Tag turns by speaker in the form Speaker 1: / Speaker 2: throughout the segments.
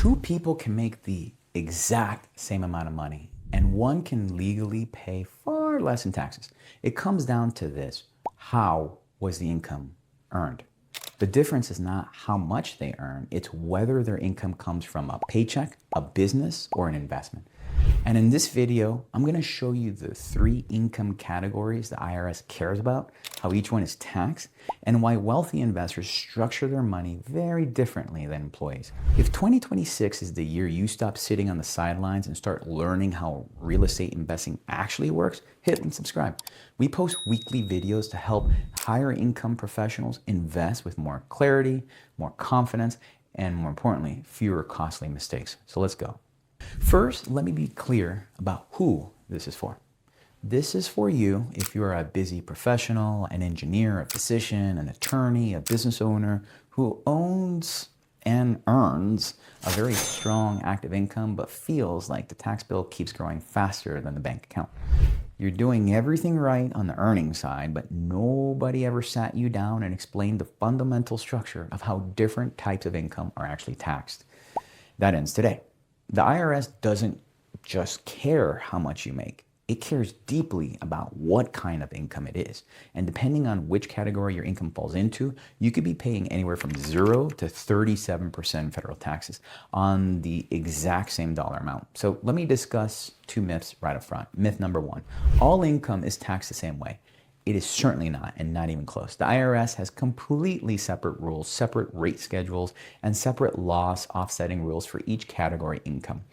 Speaker 1: Two people can make the exact same amount of money, and one can legally pay far less in taxes. It comes down to this: how was the income earned? The difference is not how much they earn, it's whether their income comes from a paycheck, a business, or an investment. And in this video, I'm going to show you the 3 income categories the IRS cares about, how each one is taxed, and why wealthy investors structure their money very differently than employees. If 2026 is the year you stop sitting on the sidelines and start learning how real estate investing actually works, hit and subscribe. We post weekly videos to help higher income professionals invest with more clarity, more confidence, and more importantly, fewer costly mistakes. So let's go. First, let me be clear about who this is for. This is for you if you're a busy professional, an engineer, a physician, an attorney, a business owner who owns and earns a very strong active income but feels like the tax bill keeps growing faster than the bank account. You're doing everything right on the earning side, but nobody ever sat you down and explained the fundamental structure of how different types of income are actually taxed. That ends today. The IRS doesn't just care how much you make. It cares deeply about what kind of income it is. And depending on which category your income falls into, you could be paying anywhere from 0 to 37% federal taxes on the exact same dollar amount. So let me discuss 2 myths right up front. Myth number 1, all income is taxed the same way. It is certainly not, and not even close. The IRS has completely separate rules, separate rate schedules, and separate loss offsetting rules for each category income.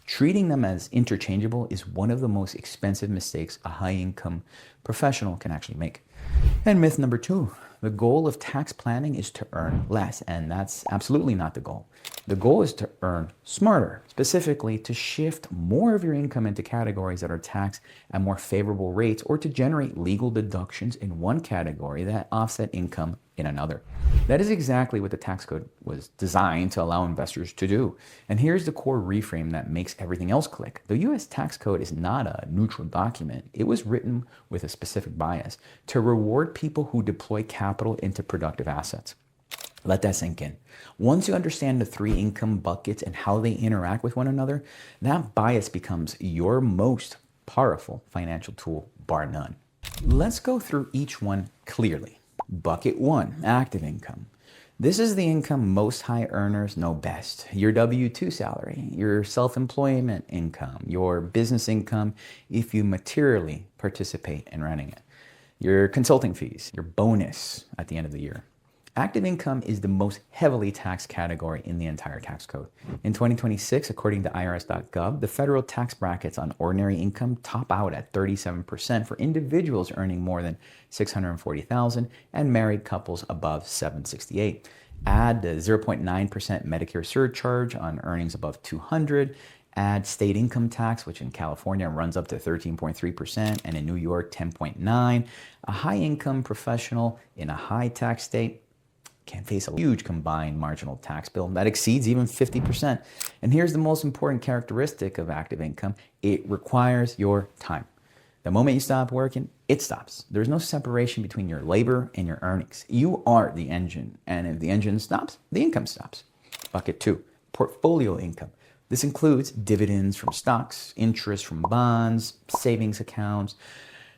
Speaker 1: Treating them as interchangeable is one of the most expensive mistakes a high-income professional can actually make. And myth number 2, the goal of tax planning is to earn less, and that's absolutely not the goal. The goal is to earn smarter, specifically to shift more of your income into categories that are taxed at more favorable rates, or to generate legal deductions in one category that offset income in another. That is exactly what the tax code was designed to allow investors to do. And here's the core reframe that makes everything else click. The US tax code is not a neutral document. It was written with a specific bias to reward people who deploy capital into productive assets. Let that sink in. Once you understand the 3 income buckets and how they interact with one another, that bias becomes your most powerful financial tool, bar none. Let's go through each one clearly. Bucket 1, active income. This is the income most high earners know best. Your W-2 salary, your self-employment income, your business income if you materially participate in running it, your consulting fees, your bonus at the end of the year. Active income is the most heavily taxed category in the entire tax code. In 2026, according to irs.gov, the federal tax brackets on ordinary income top out at 37% for individuals earning more than $640,000 and married couples above $768,000. Add the 0.9% Medicare surcharge on earnings above $200,000. Add state income tax, which in California runs up to 13.3% and in New York 10.9%. A high-income professional in a high-tax state can face a huge combined marginal tax bill that exceeds even 50%. And here's the most important characteristic of active income: it requires your time. The moment you stop working, it stops. There's no separation between your labor and your earnings. You are the engine, and if the engine stops, the income stops. Bucket 2, portfolio income. This includes dividends from stocks, interest from bonds, savings accounts,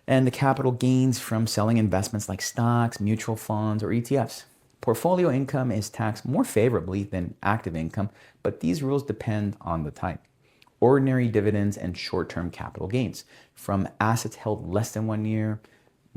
Speaker 1: and the capital gains from selling investments like stocks, mutual funds, or ETFs. Portfolio income is taxed more favorably than active income, but these rules depend on the type. Ordinary dividends and short-term capital gains from assets held less than 1 year,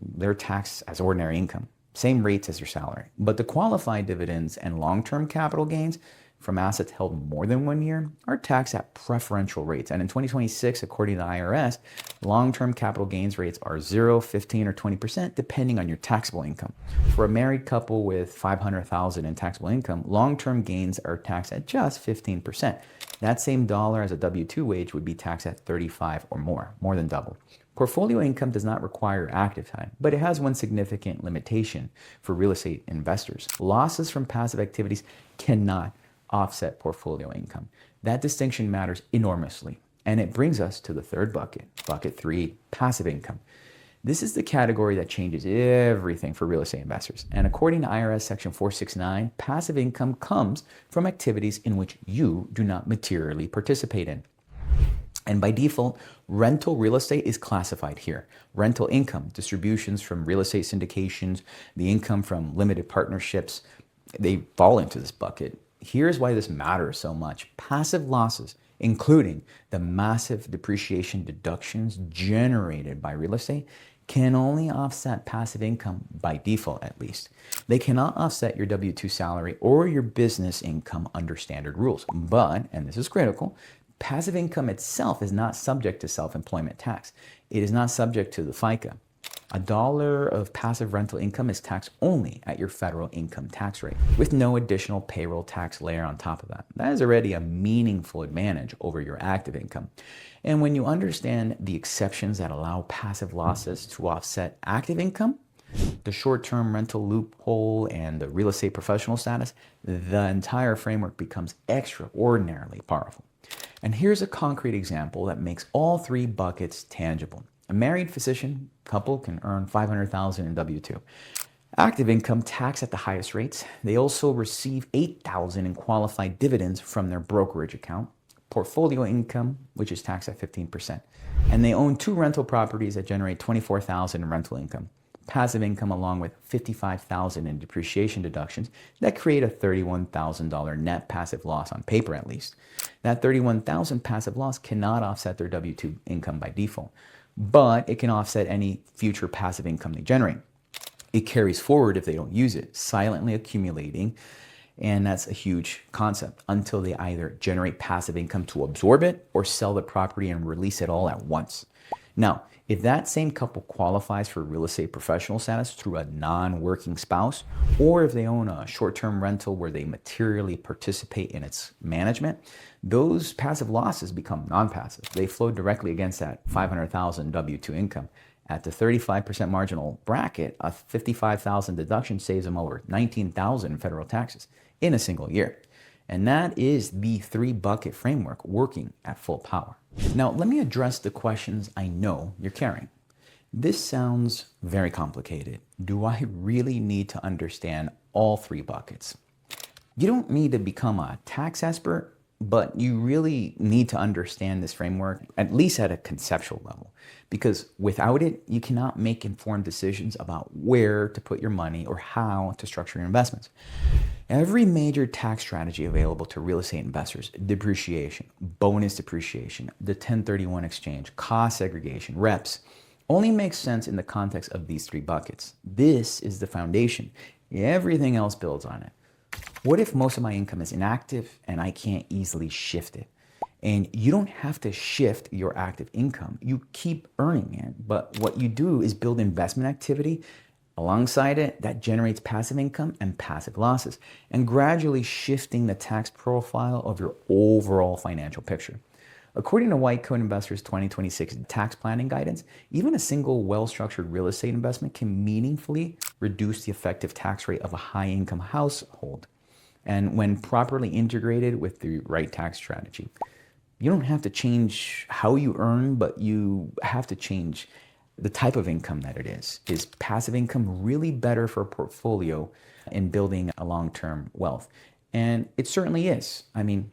Speaker 1: they're taxed as ordinary income, same rates as your salary. But the qualified dividends and long-term capital gains from assets held more than 1 year are taxed at preferential rates. And in 2026, according to the IRS, long-term capital gains rates are 0, 15, or 20%, depending on your taxable income. For a married couple with $500,000 in taxable income, long-term gains are taxed at just 15%. That same dollar as a W-2 wage would be taxed at 35 or more than double. Portfolio income does not require active time, but it has one significant limitation for real estate investors. Losses from passive activities cannot offset portfolio income. That distinction matters enormously. And it brings us to the third bucket, bucket 3, passive income. This is the category that changes everything for real estate investors. And according to IRS Section 469, passive income comes from activities in which you do not materially participate in. And by default, rental real estate is classified here. Rental income, distributions from real estate syndications, the income from limited partnerships, they fall into this bucket. Here's why this matters so much. Passive losses, including the massive depreciation deductions generated by real estate, can only offset passive income by default, at least. They cannot offset your W-2 salary or your business income under standard rules. But, and this is critical, passive income itself is not subject to self-employment tax. It is not subject to the FICA. $1 of passive rental income is taxed only at your federal income tax rate, with no additional payroll tax layer on top of that. That is already a meaningful advantage over your active income. And when you understand the exceptions that allow passive losses to offset active income, the short-term rental loophole, and the real estate professional status, the entire framework becomes extraordinarily powerful. And here's a concrete example that makes all three buckets tangible. A married physician couple can earn $500,000 in W-2. Active income taxed at the highest rates. They also receive $8,000 in qualified dividends from their brokerage account. Portfolio income, which is taxed at 15%. And they own 2 rental properties that generate $24,000 in rental income. Passive income along with $55,000 in depreciation deductions that create a $31,000 net passive loss on paper at least. That $31,000 passive loss cannot offset their W-2 income by default, but it can offset any future passive income they generate. It carries forward if they don't use it, silently accumulating, and that's a huge concept until they either generate passive income to absorb it or sell the property and release it all at once. Now, if that same couple qualifies for real estate professional status through a non-working spouse, or if they own a short-term rental where they materially participate in its management, those passive losses become non-passive. They flow directly against that $500,000 W-2 income. At the 35% marginal bracket, a $55,000 deduction saves them over $19,000 in federal taxes in a single year. And that is the 3-bucket framework working at full power. Now, let me address the questions I know you're carrying. This sounds very complicated. Do I really need to understand all 3 buckets? You don't need to become a tax expert, but you really need to understand this framework, at least at a conceptual level, because without it, you cannot make informed decisions about where to put your money or how to structure your investments. Every major tax strategy available to real estate investors, depreciation, bonus depreciation, the 1031 exchange, cost segregation, reps, only makes sense in the context of these 3 buckets. This is the foundation. Everything else builds on it. What if most of my income is inactive and I can't easily shift it? And you don't have to shift your active income. You keep earning it. But what you do is build investment activity alongside it that generates passive income and passive losses, and gradually shifting the tax profile of your overall financial picture. According to White Coat Investors 2026 tax planning guidance, even a single well-structured real estate investment can meaningfully reduce the effective tax rate of a high-income household, and when properly integrated with the right tax strategy. You don't have to change how you earn, but you have to change the type of income that it is. Is passive income really better for a portfolio in building a long-term wealth? And it certainly is. I mean,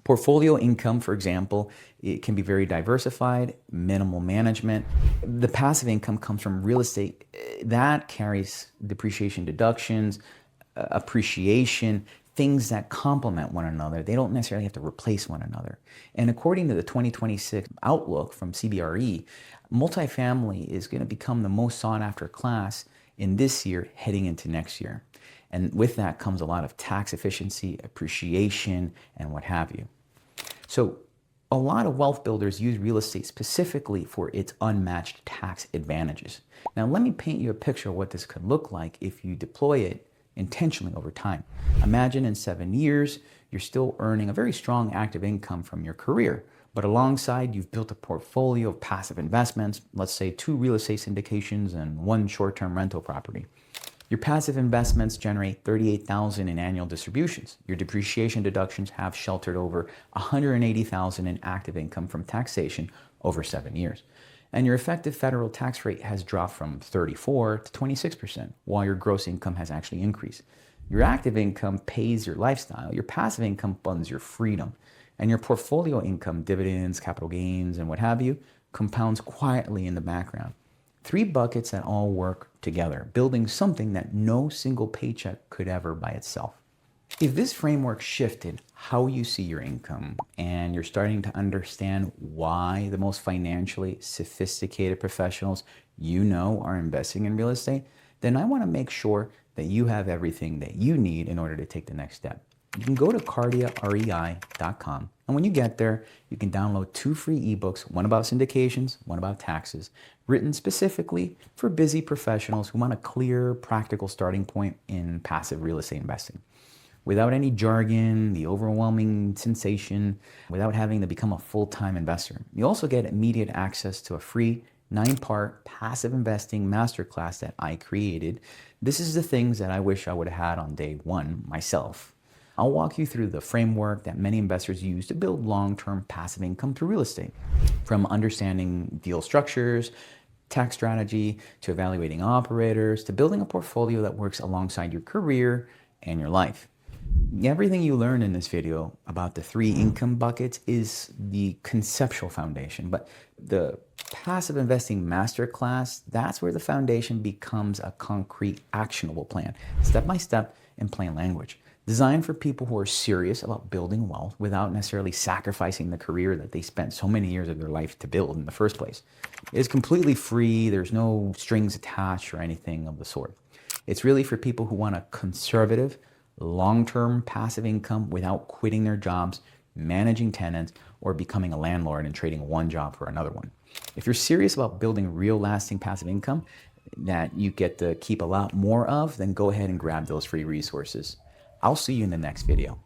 Speaker 1: portfolio income, for example, it can be very diversified, minimal management. The passive income comes from real estate. That carries depreciation deductions, appreciation, things that complement one another. They don't necessarily have to replace one another. And according to the 2026 outlook from CBRE, multifamily is going to become the most sought after class in this year heading into next year. And with that comes a lot of tax efficiency, appreciation, and what have you. So a lot of wealth builders use real estate specifically for its unmatched tax advantages. Now, let me paint you a picture of what this could look like if you deploy it intentionally over time. Imagine in 7 years, you're still earning a very strong active income from your career, but alongside you've built a portfolio of passive investments, let's say 2 real estate syndications and 1 short-term rental property. Your passive investments generate $38,000 in annual distributions. Your depreciation deductions have sheltered over $180,000 in active income from taxation over 7 years. And your effective federal tax rate has dropped from 34 to 26%, while your gross income has actually increased. Your active income pays your lifestyle, your passive income funds your freedom, and your portfolio income, dividends, capital gains, and what have you, compounds quietly in the background. Three buckets that all work together, building something that no single paycheck could ever by itself. If this framework shifted how you see your income and you're starting to understand why the most financially sophisticated professionals you know are investing in real estate, then I want to make sure that you have everything that you need in order to take the next step. You can go to cardiarei.com, and when you get there, you can download 2 free ebooks, one about syndications, one about taxes, written specifically for busy professionals who want a clear, practical starting point in passive real estate investing. Without any jargon, the overwhelming sensation, without having to become a full-time investor. You also get immediate access to a free 9-part passive investing masterclass that I created. This is the things that I wish I would have had on day one myself. I'll walk you through the framework that many investors use to build long-term passive income through real estate. From understanding deal structures, tax strategy, to evaluating operators, to building a portfolio that works alongside your career and your life. Everything you learn in this video about the 3 income buckets is the conceptual foundation, but the passive investing masterclass, that's where the foundation becomes a concrete, actionable plan, step by step in plain language, designed for people who are serious about building wealth without necessarily sacrificing the career that they spent so many years of their life to build in the first place. It's completely free. There's no strings attached or anything of the sort. It's really for people who want a conservative, long-term passive income without quitting their jobs, managing tenants, or becoming a landlord and trading one job for another one. If you're serious about building real lasting passive income that you get to keep a lot more of, then go ahead and grab those free resources. I'll see you in the next video.